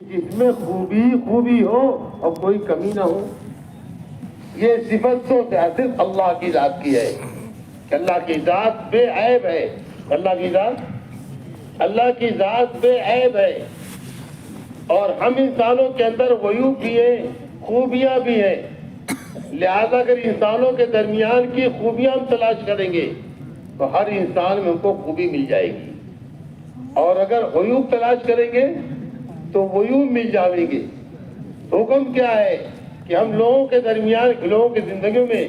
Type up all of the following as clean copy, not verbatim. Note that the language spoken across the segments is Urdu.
جس میں خوبی ہو اور کوئی کمی نہ ہو. یہ صفت تو صرف اللہ کی ذات کی ہے کہ اللہ کی ذات بے عیب ہے. اللہ کی ذات بے عیب ہے. اور ہم انسانوں کے اندر عیوب بھی ہیں، خوبیاں بھی ہیں. لہذا اگر انسانوں کے درمیان کی خوبیاں ہم تلاش کریں گے تو ہر انسان میں ان کو خوبی مل جائے گی، اور اگر عیوب تلاش کریں گے تو عیوب مل جائیں گے. حکم کیا ہے کہ ہم لوگوں کے درمیان، لوگوں کی زندگیوں میں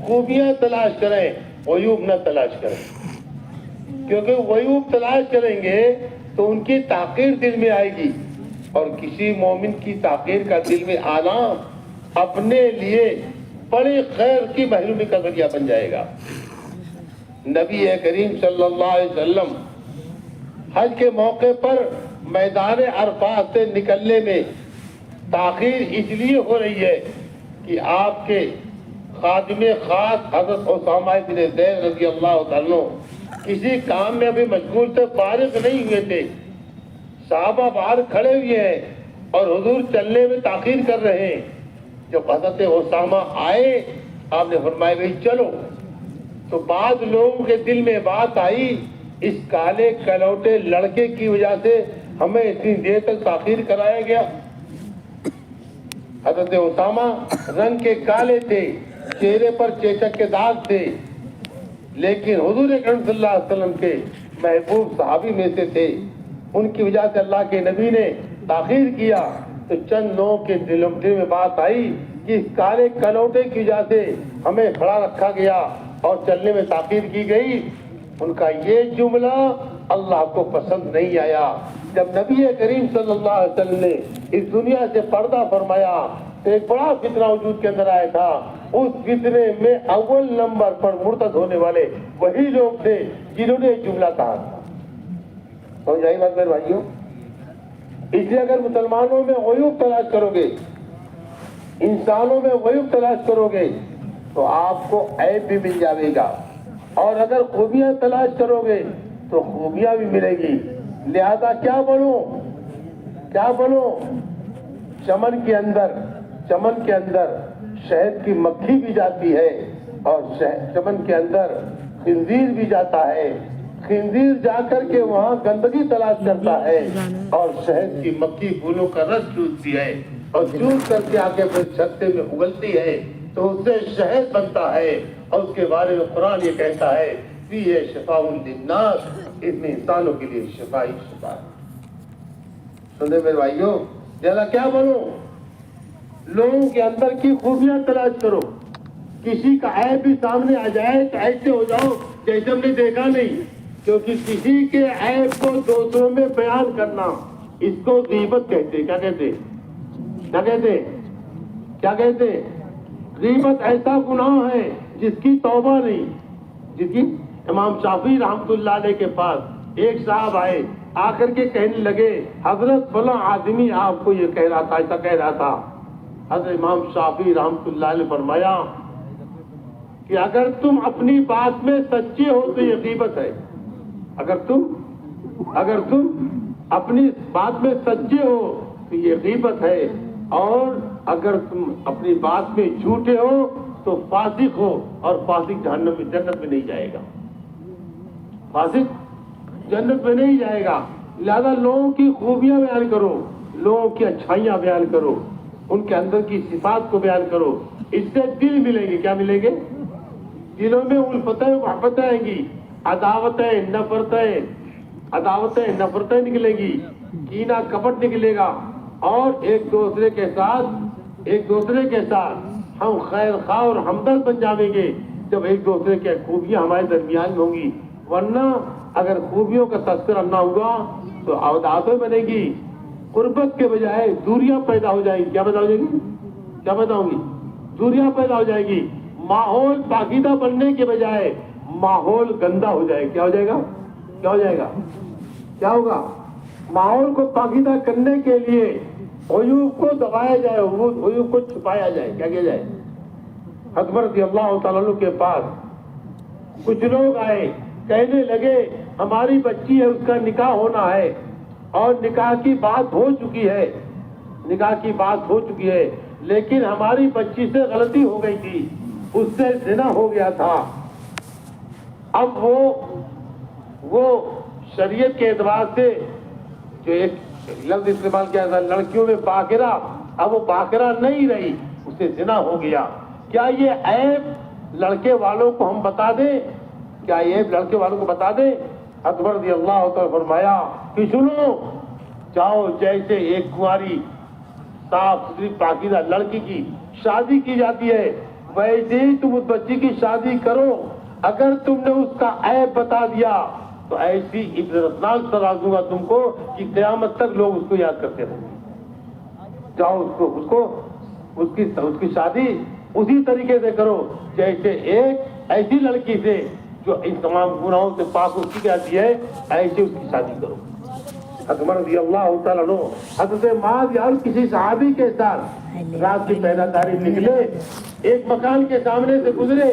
خوبیاں تلاش کریں، عیوب نہ تلاش کریں. کیونکہ عیوب تلاش کریں گے تو ان کی تحقیر دل میں آئے گی، اور کسی مومن کی تحقیر کا دل میں آنا اپنے لیے بڑی خیر کی محرومی کا ذریعہ بن جائے گا. نبی کریم صلی اللہ علیہ وسلم حج کے موقع پر میدان عرفات سے نکلنے میں تاخیر اس لیے ہو رہی ہے کہ آپ کے خادم خاص حضرت اسامہ بن زید رضی اللہ عنہ کسی کام میں ابھی مشغول تھے، فارغ نہیں ہوئے تھے. صحابہ باہر کھڑے ہوئے ہیں اور حضور چلنے میں تاخیر کر رہے ہیں. جب حضرت اسامہ آئے آپ نے فرمایا بھائی چلو. تو بعض لوگوں کے دل میں بات آئی، اس کالے کلوٹے لڑکے کی وجہ سے ہمیں اتنی دیر تک تاخیر کرایا گیا. حضرت اسامہ رنگ کے کالے تھے، چہرے پر چیچک کے داغ تھے، لیکن حضور اکرم صلی اللہ علیہ وسلم کے محبوب صحابی میں سے تھے. ان کی وجہ سے اللہ کے نبی نے تاخیر کیا. تو چند لوگوں کے دل میں بات آئی کہ اس کالے کلوٹے کی وجہ سے ہمیں کھڑا رکھا گیا اور چلنے میں تاخیر کی گئی. ان کا یہ جملہ اللہ کو پسند نہیں آیا. جب نبی کریم صلی اللہ علیہ وسلم نے اس دنیا سے پردہ فرمایا تو ایک بڑا فتنہ وجود کے اندر آیا تھا. اس فتنے میں اول نمبر پر مرتد ہونے والے وہی لوگ تھے جنہوں نے یہ جملہ کہا تھا. سمجھ آئی بات میرے بھائیوں؟ اس لیے اگر مسلمانوں میں عیوب تلاش کرو گے، انسانوں میں عیوب تلاش کرو گے تو آپ کو عیب بھی مل جائے گا، اور اگر خوبیاں تلاش کرو گے تو خوبیاں بھی ملے گی. لہذا کیا بنو؟ چمن کے اندر شہد کی مکھی بھی جاتی ہے، اور چمن کے اندر خنزیر بھی جاتا ہے. خنزیر جا کر کے وہاں گندگی تلاش کرتا ہے، اور شہد کی مکھی پھولوں کا رس چوستی ہے، اور چوس کر کے آگے پھر چھتے میں اگلتی ہے تو اس سے شہد بنتا ہے. اور اس کے بارے میں قرآن یہ کہتا ہے فیہ شفاء للناس، اس میں انسانوں کے لیے شفا ہی شفا ہے. سنیں میرے بھائیوں، جلا کیا بنو؟ لوگوں کے اندر کی خوبیاں تلاش کرو. کسی کا عیب بھی سامنے آ جائے تو ایسے ہو جاؤ جیسے ہم نے دیکھا نہیں. کیونکہ کسی کے عیب کو دوسروں میں بیان کرنا، اس کو غیبت کہتے. کیا کہتے؟ غیبت ایسا گناہ ہے جس کی توبہ نہیں. جس کی امام شافعی رحمۃ اللہ علیہ کے پاس ایک صاحب آئے، آ کر کے کہنے لگے حضرت فلاں آدمی آپ کو یہ کہہ رہا تھا، ایسا کہہ رہا تھا. حضرت امام شافعی رحمۃ اللہ علیہ نے فرمایا کہ اگر تم اپنی بات میں سچے ہو تو یہ غیبت ہے. اگر تم اپنی بات میں سچے ہو تو یہ غیبت ہے، اور اگر تم اپنی بات میں جھوٹے ہو تو فاسق ہو، اور فاسق جنت میں نہیں جائے گا. فاسق جنت میں نہیں جائے گا. لہذا لوگوں کی خوبیاں بیان کرو، لوگوں کی اچھائیاں بیان کرو، ان کے اندر کی صفات کو بیان کرو. اس سے دل ملیں گے. کیا ملیں گے؟ دلوں میں الفتیں محبتیں آئیں گی، عداوتیں نفرتیں نکلیں گی، کینہ کپٹ نکلے گا، اور ایک دوسرے کے ساتھ ہم خیر خواہ اور ہمدرد بن جائیں گے جب ایک دوسرے کی خوبیاں ہمارے درمیان میں ہوں گی. ورنہ اگر خوبیوں کا تذکرہ نہ ہوگا تو عداوتیں بنے گی، قربت کے بجائے دوریاں پیدا ہو جائیں گی. کیا پیدا ہوں گی؟ دوریاں پیدا ہو جائیں گی. ماحول پاکیزہ بننے کے بجائے ماحول گندا ہو جائے. کیا ہو جائے گا؟ کیا ہوگا؟ ماحول کو پاکیزہ کرنے کے لیے عیوب کو دبایا جائے، عیوب کو چھپایا جائے. کیا کیا جائے؟ حضرت رضی اللہ تعالیٰ عنہ کے پاس کچھ لوگ آئے، کہنے لگے ہماری بچی ہے، اس کا نکاح ہونا ہے، اور نکاح کی بات ہو چکی ہے، نکاح کی بات ہو چکی ہے، لیکن ہماری بچی سے غلطی ہو گئی تھی، اس سے زنا ہو گیا تھا۔ اب وہ شریعت کے اعتبار سے جو ایک لفظ استعمال کیا تھا لڑکیوں میں باقرہ، اب وہ باقرہ نہیں رہی، اسے زنا ہو گیا۔ کیا یہ عیب لڑکے والوں کو ہم بتا دیں؟ کیا یہ عیب لڑکے والوں کو بتا دیں؟ اکبر رضی اللہ تعالیٰ فرمایا کہ سنو، جاؤ جیسے ایک کنواری صاف ستھری پاکیزہ لڑکی کی شادی کی جاتی ہے، ویسے ہی تم اس بچی کی شادی کرو۔ اگر تم نے اس کا عیب بتا دیا تو ایسی عبرتناک سزا دوں گا تم کو کہ قیامت تک لوگ اس کو یاد کرتے رہیں گے۔ جاؤ اس کی شادی اسی طریقے سے کرو جیسے ایک ایسی لڑکی سے جو ان تمام گناہوں سے پاک ہو چکی جاتی ہے، ایسے اس کی شادی کرو۔ عمر رضی اللہ تعالیٰ عنہ حضرت معاذ اور کسی صحابی کے ساتھ رات کی پہلا تاریخ نکلے، ایک مکان کے سامنے سے گزرے،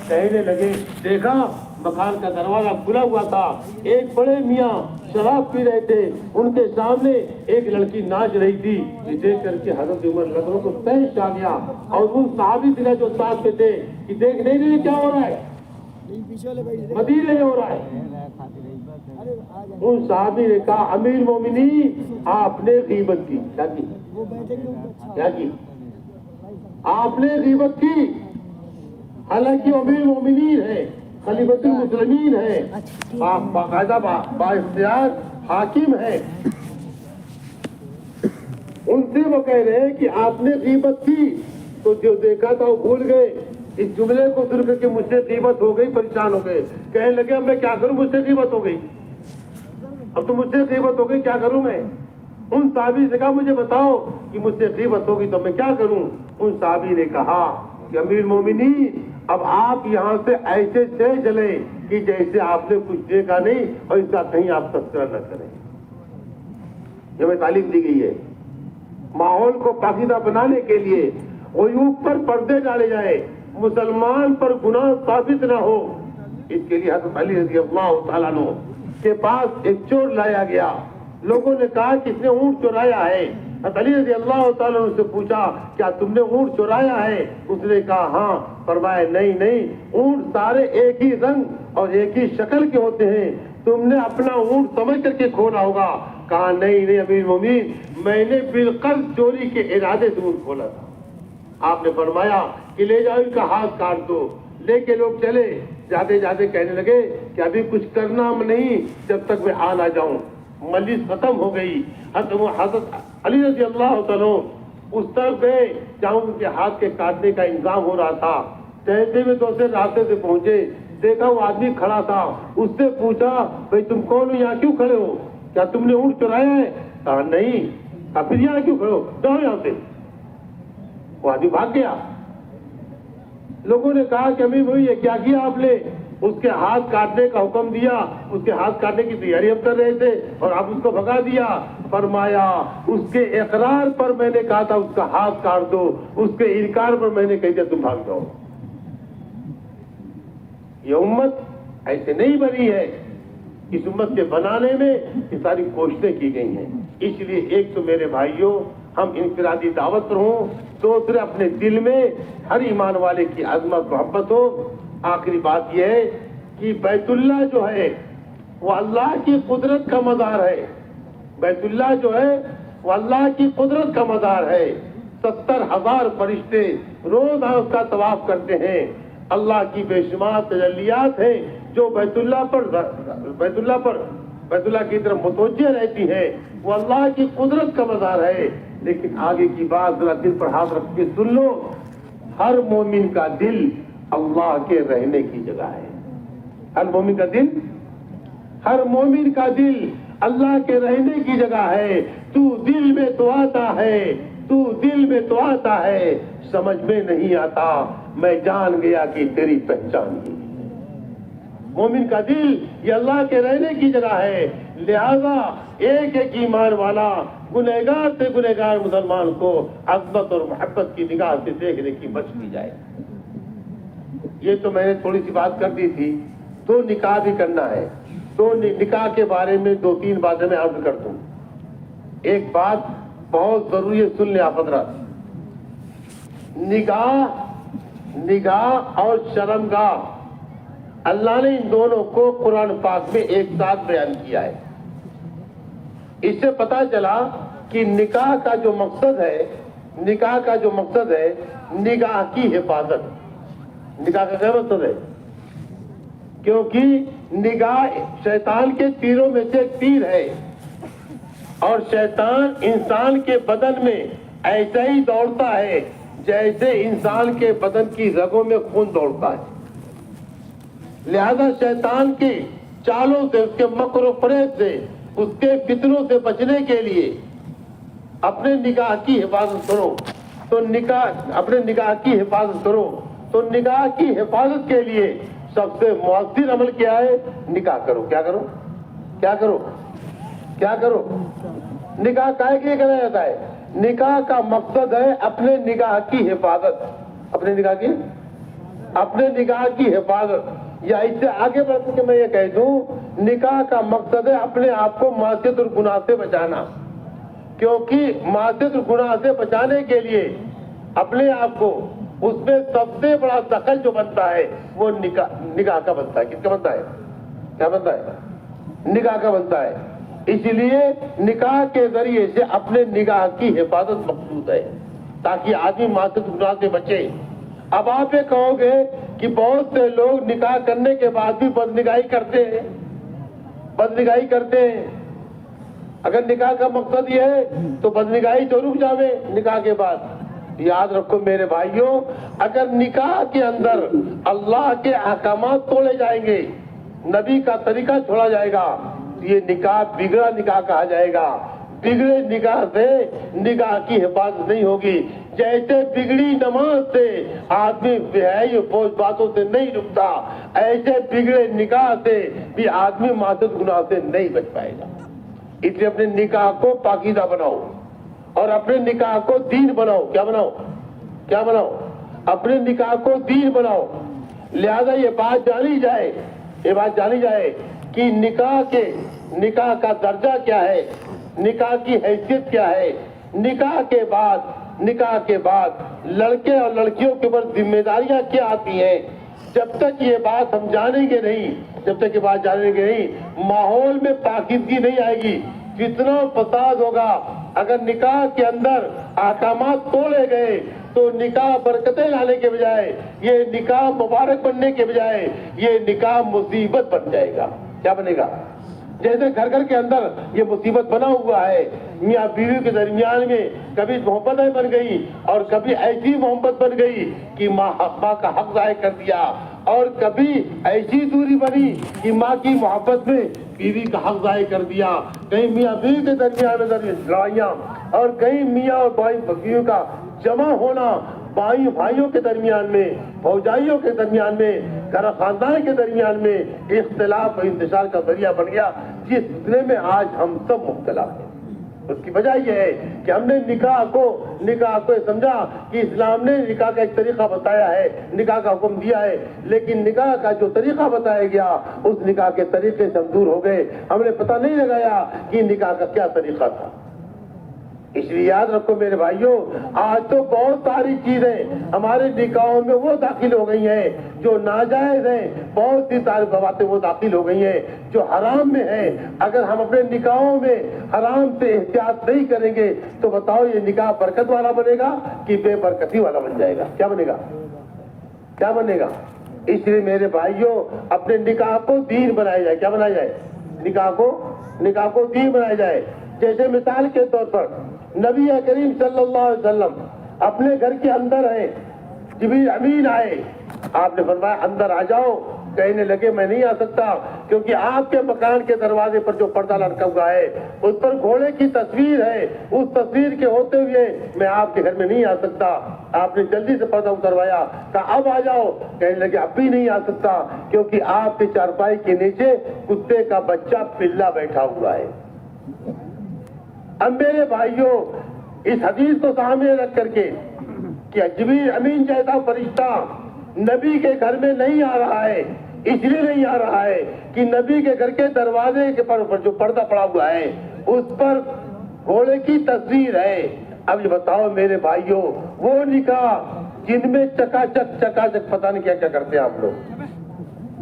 کہنے لگے دیکھا مکان کا دروازہ کھلا ہوا تھا، ایک بڑے میاں شراب پی رہے تھے، ان کے سامنے ایک لڑکی ناچ رہی تھی۔ یہ دیکھ کر کے حضرت عمر نظروں کو تیش آ گیا اور ان صحابی سے جو ساتھ میں تھے کہ دیکھ نہیں رہے کیا ہو رہا ہے، مدینے میں ہو رہا ہے۔ ان صحابی نے کہا امیر مومنین آپ نے غیبت کی۔ کیا کی؟ آپ نے غیبت کی، حالانکہ امیر مومنین ہے، خلیفۃ المسلمین ہے، باقاعدہ بااختیار حاکم ہے۔ ان سے وہ کہہ رہے ہیں کہ آپ نے غیبت کی، تو جو دیکھا تھا وہ بھول گئے۔ اس جملے کو سن کر کے مجھ سے غیبت ہو گئی، پریشان ہو گئے، کہنے لگے اب میں کیا کروں، مجھ سے غیبت ہو گئی، اب تو مجھ سے غیبت ہو گئی، کیا کروں میں؟ ان صحابی سے کہا مجھے بتاؤ کہ مجھ سے غیبت ہوگی تو میں کیا کروں؟ ان صحابی نے کہا کہ امیر مومنین اب آپ یہاں سے ایسے سے چلے کہ جیسے آپ نے کچھ دیکھا نہیں اور اس کا کہیں آپ تذکرہ نہ کریں۔ یہ ہمیں تعلیم دی گئی ہے، ماحول کو پاکیزہ بنانے کے لیے عیوب پر پردے ڈالے جائے، مسلمان پر گناہ ثابت نہ ہو۔ اس کے لیے حضرت علی رضی اللہ تعالیٰ عنہ کے پاس ایک چور لایا گیا، لوگوں نے کہا کہ اس نے اونٹ چورایا ہے۔ حضرت علی رضی اللہ تعالیٰ عنہ سے پوچھا کیا تم نے اونٹ چورایا ہے؟ اس نے کہا ہاں۔ فرمایا نہیں، اونٹ سارے ایک ہی رنگ اور ایک ہی شکل کے ہوتے ہیں، تم نے اپنا اونٹ سمجھ کر کے کھولا ہوگا۔ کہا نہیں امیر مومنین، میں نے بالقصد چوری کے ارادے سے اونٹ کھولا تھا۔ آپ نے فرمایا کہ لے جاؤ ان کا ہاتھ کاٹ دو۔ لے کے لوگ چلے، جاتے جاتے کہنے لگے کہ ابھی کچھ کرنا نہیں جب تک میں آ نہ جاؤں۔ مجلس ختم ہو گئی، حضرت علی رضی اللہ تعالیٰ اس طرف گئے جہاں ان کے ہاتھ کے کاٹنے کا انتظام ہو رہا تھا۔ ٹہلتے ہوئے دوسرے راستے سے پہنچے، دیکھا وہ آدمی کھڑا تھا، اس سے پوچھا بھائی تم کون ہو، یہاں کیوں کھڑے ہو، کیا تم نے اونٹ چرایا ہے؟ کہا نہیں۔ کہا پھر یہاں کیوں کھڑے ہو، جاؤ یہاں سے۔ وہ آدمی بھاگ گیا۔ لوگوں نے کہا کہ امیر بھائی یہ کیا کیا آپ نے؟ اس کے ہاتھ کاٹنے کا حکم دیا، اس کے ہاتھ کاٹنے کی تیاری ہم کر رہے تھے اور آپ اس کو بھگا دیا۔ فرمایا اس کے اقرار پر میں نے کہا تھا اس کا ہاتھ کاٹ دو، اس کے انکار پر میں نے کہہ دیا تم بھاگ جاؤ۔ یہ امت ایسے نہیں بنی ہے، اس امت کے بنانے میں یہ ساری کوششیں کی گئی ہیں۔ اس لیے ایک تو میرے بھائیوں ہم انفرادی دعوت پر ہوں، دوسرے اپنے دل میں ہر ایمان والے کی عظمت محبت ہو۔ آخری بات یہ ہے کہ بیت اللہ جو ہے وہ اللہ کی قدرت کا مزار ہے، بیت اللہ جو ہے وہ اللہ کی قدرت کا مزار ہے۔ 70,000 فرشتے روز اس کا طواف کرتے ہیں۔ اللہ کی بے شمار تجلیات ہیں جو بیت اللہ کی طرف متوجہ رہتی ہیں، وہ اللہ کی قدرت کا مزار ہے۔ لیکن آگے کی بات ذرا دل پر ہاتھ رکھ کے سن لو، ہر مومن کا دل اللہ کے رہنے کی جگہ ہے۔ ہر مومن کا دل اللہ کے رہنے کی جگہ ہے۔ تو دل میں تو آتا ہے، سمجھ میں نہیں آتا، میں جان گیا کہ تیری پہچان ہی۔ مومن کا دل یہ اللہ کے رہنے کی جگہ ہے، لہذا ایک ایمان والا گنہگار سے گنہگار مسلمان کو عظمت اور محبت کی نگاہ سے دیکھنے کی بچ کی جائے۔ یہ تو میں نے تھوڑی سی بات کر دی تھی، تو نکاح بھی کرنا ہے، تو نکاح کے بارے میں 2-3 باتیں میں عرض کر دوں۔ ایک بات بہت ضروری ہے، سن لیں آپ حضرات. نگاہ اور شرمگاہ، اللہ نے ان دونوں کو قرآن پاک میں ایک ساتھ بیان کیا ہے. اس سے پتا چلا کہ نکاح کا جو مقصد ہے نگاہ کی حفاظت. نگاہ کا کیا مقصد ہے؟ کیونکہ نگاہ شیطان کے تیروں میں سے ایک تیر ہے، اور شیطان انسان کے بدن میں ایسا ہی دوڑتا ہے جیسے انسان کے بدن کی رگوں میں خون دوڑتا ہے. لہذا شیطان کی چالوں سے، اس کے مکر و فریب سے، اس کے فتنوں سے بچنے کے لیے اپنے نگاہ کی حفاظت کرو. اپنے نگاہ کی حفاظت کرو. تو نگاہ کی حفاظت کے لیے سب سے مؤثر عمل کیا ہے؟ نکاح کرو. کیا کرو؟ نکاح کائے کے لیے کرا جاتا ہے؟ نکاح کا مقصد ہے اپنے نگاہ کی حفاظت. اپنے نگاہ کی حفاظت. یا اس سے آگے بڑھ کے میں یہ کہہ دوں، نکاح کا مقصد ہے اپنے آپ کو معصیت اور گناہ سے بچانا. کیونکہ معصیت اور گناہ سے بچانے کے لیے اپنے آپ کو، اس میں سب سے بڑا دخل جو بنتا ہے وہ نگاہ کا بنتا ہے. کس کا بنتا ہے؟ کیا بنتا ہے؟ نگاہ کا بنتا ہے. اس لیے نکاح کے ذریعے سے اپنے نگاہ کی حفاظت مقصود ہے تاکہ آدمی معصیت اور گناہ سے بچے. اب آپ یہ کہو گے کہ بہت سے لوگ نکاح کرنے کے بعد بھی بدنگاہی کرتے ہیں. اگر نکاح کا مقصد یہ ہے تو بدنگاہی تو رک جاوے نکاح کے بعد. یاد رکھو میرے بھائیوں، اگر نکاح کے اندر اللہ کے احکامات توڑے جائیں گے، نبی کا طریقہ چھوڑا جائے گا، یہ نکاح بگڑا نکاح کہا جائے گا. بگڑے نکاح سے نگاہ کی حفاظت نہیں ہوگی. جیسے بگڑی نماز سے آدمی بے فوج باتوں سے نہیں رکتا، ایسے بگڑے نکاح سے بھی آدمی معصیت گناہ سے نہیں بچ پائے گا. اس لیے اپنے نکاح کو پاکیزہ بناؤ اور اپنے نکاح کو دین بناؤ. کیا بناؤ؟ اپنے نکاح کو دین بناؤ. لہذا یہ بات جانی جائے کہ نکاح کا درجہ کیا ہے، نکاح کی حیثیت کیا ہے. نکاح کے بعد لڑکے اور لڑکیوں کے اوپر ذمہ داریاں کیا آتی ہیں. جب تک یہ بات ہم جانیں گے نہیں، ماحول میں پاکیزگی نہیں آئے گی، فتنہ و فساد ہوگا. اگر نکاح کے اندر احکامات توڑے گئے تو نکاح برکتیں لانے کے بجائے، یہ نکاح مبارک بننے کے بجائے، یہ نکاح مصیبت بن جائے گا. کیا بنے گا؟ جیسے گھر کے اندر یہ مصیبت بنا ہوا ہے، میاں بیوی کے درمیان میں کبھی محبتیں بن گئی اور کبھی ایسی محبت بن گئی کہ ماں کا حق ضائع کر دیا، اور کبھی ایسی دوری بنی کہ ماں کی محبت میں بیوی کا حق ضائع کر دیا. کہیں میاں بیوی کے درمیان میں لڑائیاں، اور کہیں میاں اور بیوی کا جمع ہونا، بھائیوں کے درمیان میں، بھوجائیوں کے درمیان میں، گھر خاندان کے درمیان میں اختلاف و انتشار کا ذریعہ بن گیا، جس فتنے میں آج ہم سب مبتلا ہیں. اس کی وجہ یہ ہے کہ ہم نے نکاح کو سمجھا کہ اسلام نے نکاح کا ایک طریقہ بتایا ہے، نکاح کا حکم دیا ہے، لیکن نکاح کا جو طریقہ بتایا گیا اس نکاح کے طریقے سے ہم دور ہو گئے. ہم نے پتہ نہیں لگایا کہ نکاح کا کیا طریقہ تھا. اس لیے یاد رکھو میرے بھائیوں، آج تو بہت ساری چیزیں ہمارے نکاحوں میں وہ داخل ہو گئی ہیں جو ناجائز ہیں. بہت سی ساری باتیں وہ داخل ہو گئی ہیں جو حرام میں ہیں. اگر ہم اپنے نکاحوں میں حرام سے احتیاط نہیں کریں گے تو بتاؤ یہ نکاح برکت والا بنے گا کہ بے برکتی والا بن جائے گا؟ کیا بنے گا؟ اس لیے میرے بھائیوں، اپنے نکاح کو دین بنایا جائے. کیا بنایا جائے؟ نکاح کو دین بنایا جائے. جیسے مثال کے طور پر نبی کریم صلی اللہ علیہ وسلم اپنے گھر کے اندر ہیں، جبریل امین آئے، آپ نے فرمایا اندر آ جاؤ. کہنے لگے میں نہیں آ سکتا، کیونکہ آپ کے مکان کے دروازے پر جو پردہ لٹکا ہوا ہے اس پر گھوڑے کی تصویر ہے، اس تصویر کے ہوتے ہوئے میں آپ کے گھر میں نہیں آ سکتا. آپ نے جلدی سے پردہ اتروایا، کہا اب آ جاؤ. کہنے لگے اب بھی نہیں آ سکتا، کیونکہ آپ کی چارپائی کے نیچے کتے کا بچہ پلا بیٹھا ہوا ہے. اب میرے بھائیوں، اس حدیث کو سامنے رکھ کر کے کہ جبریل امین جیسا فرشتہ نبی کے گھر میں نہیں آ رہا ہے، اس لیے نہیں آ رہا ہے کہ نبی کے گھر کے دروازے کے پر جو پردہ پڑا ہوا ہے اس پر گھوڑے کی تصویر ہے. اب یہ بتاؤ میرے بھائیوں، وہ نکاح جن میں چکا چک پتہ نہیں کیا کیا کرتے ہیں آپ لوگ،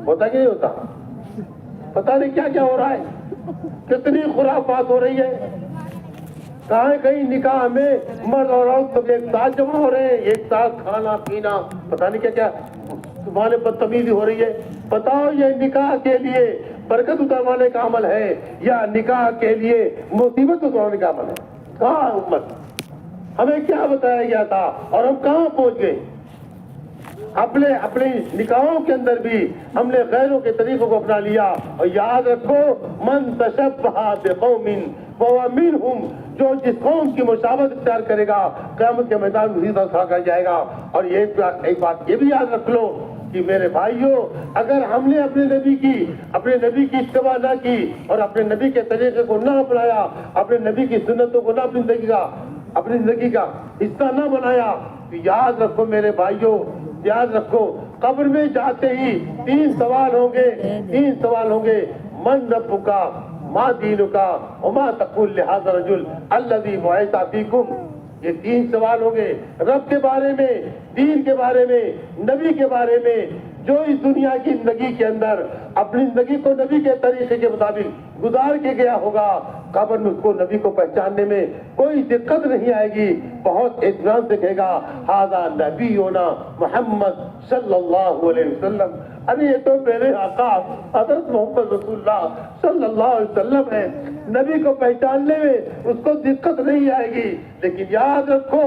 ہوتا کہ نہیں ہوتا؟ پتہ نہیں کیا کیا ہو رہا ہے، کتنی خرافات ہو رہی ہے. کہاں کہیں نکاح میں مرد اور عورت سب ایک ساتھ جمع ہو رہے ہیں، ایک ساتھ کھانا پینا، پتہ نہیں کیا کیا تمہارے بدتمیزی ہو رہی ہے. بتاؤ یہ نکاح کے لیے برکت اتروانے کا عمل ہے یا نکاح کے لیے مصیبت اتروانے کا عمل ہے؟ کہاں امت؟ ہمیں کیا بتایا گیا تھا اور ہم کہاں پہنچ گئے؟ اپنے نکاحوں کے اندر بھی ہم نے غیروں کے طریقوں کو اپنا لیا. اور یاد رکھو، من تشبہ بقوم فہو منہم، جو جس قوم کی مشابہت اختیار کرے گا قیامت کے میدان میں اسی طرح کھڑا کر جائے گا. اور ایک بات یہ بھی یاد رکھ لو کہ میرے بھائیوں، اگر ہم نے اپنے نبی کی اتباع نہ کی اور اپنے نبی کے طریقے کو نہ اپنایا، اپنے نبی کی سنتوں کو نہ اپنی زندگی کا حصہ نہ بنایا، تو یاد رکھو میرے بھائیوں، یاد رکھو، قبر میں جاتے ہی تین سوال ہوں گے. من ربک، ما دینک، وما تقول لہذا الرجل الذی بعث فیکم. یہ تین سوال ہوں گے، رب کے بارے میں، دین کے بارے میں، نبی کے بارے میں. جو اس دنیا کی زندگی کے اندر اپنی زندگی کو نبی کے طریقے کے مطابق گزار کے گیا ہوگا، قبر میں اس کو نبی کو پہچاننے میں کوئی دقت نہیں آئے گی. بہت اطمینان سے کہے گا ھذا نبینا محمد صلی اللہ علیہ وسلم. ابھی یہ تو میرے آقا حضرت محمد رسول اللہ صلی اللہ علیہ وسلم ہے. نبی کو پہچاننے میں اس کو دقت نہیں آئے گی. لیکن یاد رکھو،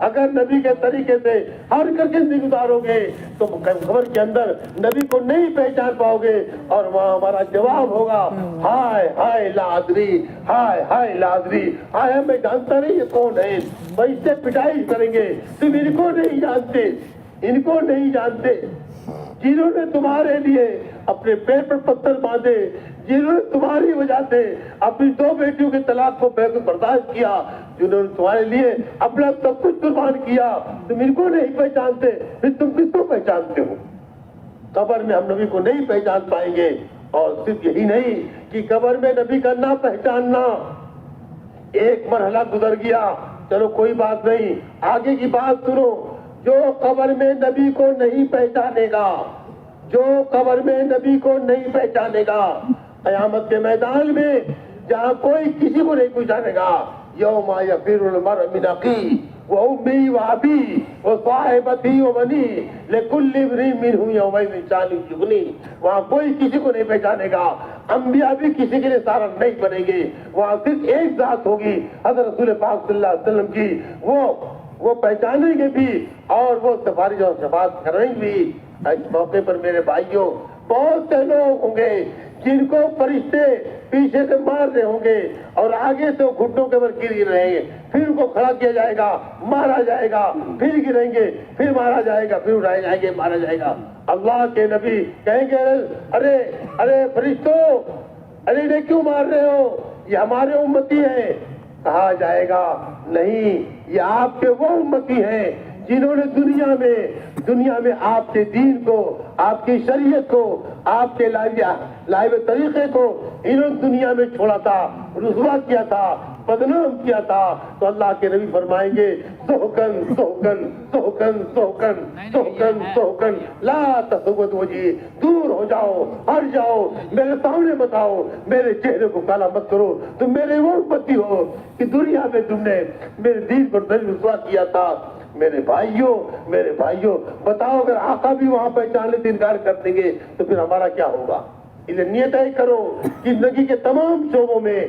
اگر نبی کے طریقے سے ہر کر کے زندگی گزارو گے تو قبر کے اندر نبی کو نہیں پہچان پاؤ گے. اور وہاں ہمارا جواب ہوگا ہائے ہائے لا ادری، ہائے ہائے لا ادری، ہائے میں جانتا نہیں یہ کون ہے. وہ اس سے پٹائی کریں گے، تم ان کو نہیں جانتے، جنہوں نے تمہارے لیے اپنے پیر پر پتھر باندھے، جنہوں نے تمہاری وجہ سے اپنی دو بیٹیوں کے طلاق کو برداشت کیا، جنہوں نے تمہارے لیے اپنا سب کچھ قربان کیا، تم ان کو نہیں پہچانتے، پھر تم کس کو پہچانتے ہو؟ قبر میں ہم نبی کو نہیں پہچان پائیں گے. اور صرف یہی نہیں کہ قبر میں نبی کا نہ پہچاننا ایک مرحلہ گزر گیا، چلو کوئی بات نہیں، آگے کی بات سنو. جو قبر میں نبی کو نہیں پہچانے گا، قیامت کے میدان میں جہاں کوئی کسی کو نہیں پہچانے گا، یوم یفر المرء من اخیہ وامہ وابیہ وصاحبتہ وبنیہ لکل امرئ منہم یومئذ شأن یغنیہ. وہاں کوئی کسی کو نہیں پہچانے گا، انبیاء بھی کسی کے لیے سہارا نہیں بنیں گے. وہاں صرف ایک ذات ہوگی، حضرت رسول پاک صلی اللہ علیہ وسلم کی. وہ پہچانیں گے بھی اور وہ سفارش اور شفاعت کریں بھی. اس موقع پر میرے بھائیوں، بہت سے لوگ ہوں گے جن کو فرشتے پیچھے سے مار رہے ہوں گے اور آگے سے وہ گھٹنوں کے اوپر گر رہے ہیں. پھر ان کو کھڑا کیا جائے گا، مارا جائے گا، پھر گریں گے، پھر مارا جائے گا، پھر اٹھائے جائیں گے، مارا جائے گا. اللہ کے نبی کہیں گے ارے فرشتوں، ارے انہیں کیوں مار رہے ہو؟ یہ ہمارے امتی ہیں. کہا جائے گا نہیں، یہ آپ کے وہ امتی ہیں جنہوں نے دنیا میں آپ کے دین کو، آپ کی شریعت کو، آپ کے لائے طریقے کو انہوں نے دنیا میں چھوڑا تھا، رسوا کیا تھا، بدنام کیا تھا. تو اللہ کے نبی فرمائیں گے سحقن سحقن سحقن سحقن سحقن سحقن لا تسود وجہی، دور ہو جاؤ، ہٹ جاؤ، میرے سامنے مت آؤ، میرے چہرے کو کالا مت کرو. تم میرے وہ امتی ہو کہ دنیا میں تم نے میرے دین پر رسوا کیا تھا. میرے بھائیوں بتاؤ، اگر آقا بھی وہاں پہچاننے سے انکار کر دیں گے تو پھر ہمارا کیا ہوگا؟ اسے نیت کرو کہ زندگی کے تمام شعبوں میں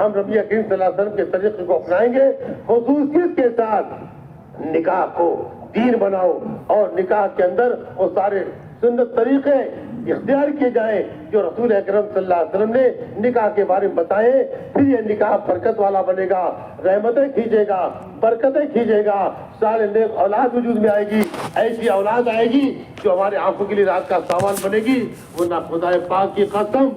ہم نبی کریم صلی اللہ علیہ وسلم کے طریقے کو اپنائیں گے. خصوصیت کے ساتھ نکاح کو دین بناؤ اور نکاح کے اندر وہ سارے سنت طریقے اختیار کیے جائیں جو رسول اکرم صلی اللہ علیہ وسلم نے نکاح کے بارے میں بتائے. پھر یہ نکاح برکت والا بنے گا، رحمتیں کھینچے گا، برکتیں کھینچے گا، سارے نیک اولاد وجود میں آئے گی. ایسی اولاد آئے گی جو ہمارے آنکھوں کے لیے رات کا سامان بنے گی. ورنہ خدا پاک کی قسم،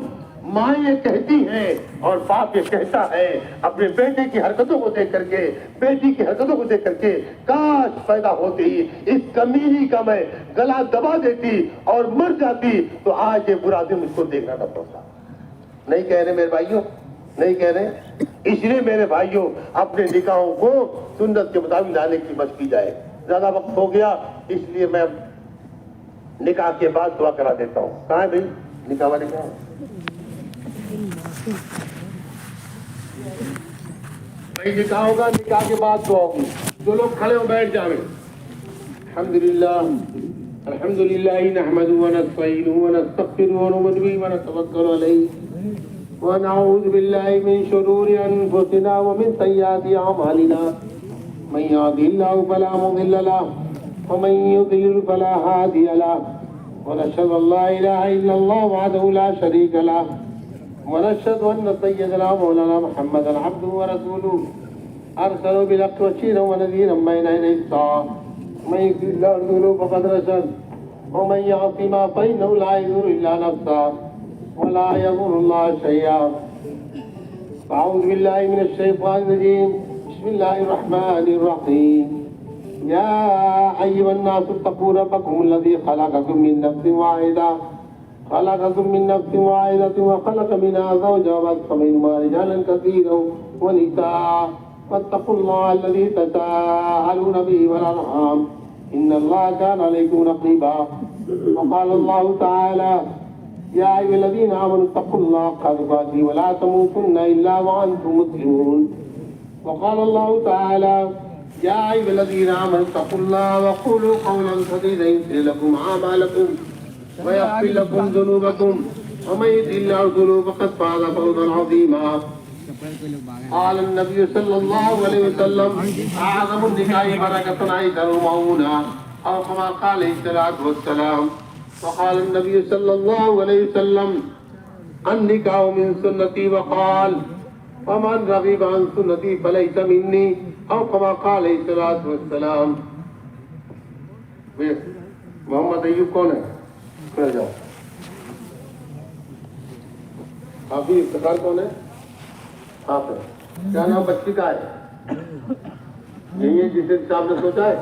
ماں یہ کہتی ہے اور باپ یہ کہتا ہے اپنے بیٹے کی حرکتوں کو دیکھ کر کے، بیٹی کی حرکتوں کو دیکھ کر کے، کاش پیدا ہوتی اس کمینی کا میں گلا دبا دیتی اور مر جاتی تو آج یہ برا دن مجھ کو دیکھنا نہ پڑتا. نہیں کہہ رہے میرے بھائیوں؟ نہیں کہہ رہے. اس لیے میرے بھائیوں اپنے نکاحوں کو سنت کے مطابق لانے کی مشق کی جائے. زیادہ وقت ہو گیا اس لیے میں نکاح کے بعد دعا کرا دیتا ہوں. کہاں ہے بھائی نکاح والے کہاں؟ بھائی نکاح ہوگا, نکاح کے بعد دعا ہوگی. جو لوگ کھڑے ہو بیٹھ جائیں. الحمدللہ نحمدہ ونستعینہ ونستغفرہ ونؤمن بہ ونتوکل علیہ ونعوذ باللہ من شرور انفسنا ومن سیئات اعمالنا من یهده اللہ فلا مضل له ومن یضلل فلا هادی له ونشهد ان لا الہ الا اللہ وحدہ لا شریک له ونشهد ان سیدنا مولانا محمدا عبده ورسوله ارسله بالحق بشیرا ونذیرا بین یدی الساعة من يغفر الله الذنوب فقد رشد ومن يعص ما فإنه لا يضر إلا نفسه ولا يضر الله شيئا. أعوذ بالله من الشيطان الرجيم. بسم الله الرحمن الرحيم. يا أيها الناس اتقوا ربكم الذي خلقكم من نفس واحدة وخلق منها زوجها وبث منهما رجالا كثيرا ونساء واتقوا الله الذي تساءلون به والأرحام إن الله كان عليكم رقيبا. وقال الله تعالى يا أيها الذين آمنوا اتقوا الله حق تقاته ولا تموتن إلا وأنتم مسلمون. وقال الله تعالى يا أيها الذين آمنوا اتقوا الله وقولوا قولا سديدا يغفر لكم أعمالكم ويغفر لكم ذنوبكم ومن يطع الله ورسوله فقد فاز فوزا عظيما. قال النبي صلى الله عليه وسلم أعظم النكاح بركة أيسر مؤونة أو كما قال عليه الصلاة والسلام. وقال النبي صلى الله عليه وسلم النكاح من سنتي وقال ومن رغب عن سنتي فليس مني أو كما قال عليه الصلاة والسلام. محمد ایوب کون ہے؟ کھڑ جاؤ. آپ بھی افتخار کون ہے؟ آپ ہے. کیا نام بچی کا ہے؟ یہی ہے جسے صاحب نے سوچا ہے.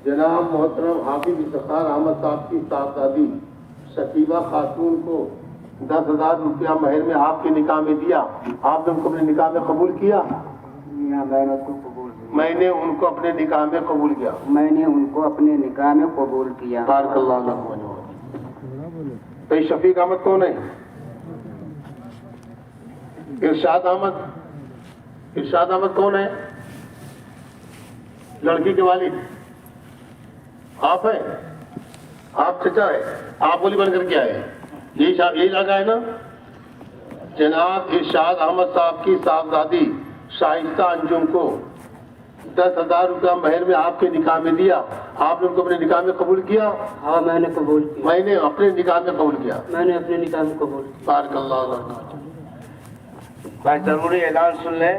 جناب محترم حافظ افتخار احمد صاحب کی صاحبزادی شکیبہ خاتون کو 10,000 روپیہ مہر میں آپ کے نکاح میں دیا. آپ نے ان کو اپنے نکاح میں قبول کیا؟ میں نے ان کو اپنے نکاح میں قبول کیا. میں نے ان کو اپنے نکاح میں قبول کیا. بارک اللہ لکم. تو شفیق احمد کون ہے؟ ارشاد احمد. ارشاد احمد کون ہے؟ لڑکی کے والد آپ ہیں. آپ چچا ہے. آپ بولی بن کر کے آئے. یہی لگا ہے نا. جناب ارشاد احمد صاحب کی صاحبزادی شائستہ انجم کو 10,000 روپیہ مہر میں آپ کے نکاح میں دیا. آپ نے ان کو اپنے نکاح میں قبول کیا؟ ہاں میں نے قبول کیا. میں نے اپنے نکاح میں قبول کیا. میں نے اپنے نکاح میں قبول کیا. بارک اللہ. بھائی ضروری اعلان سن لیں.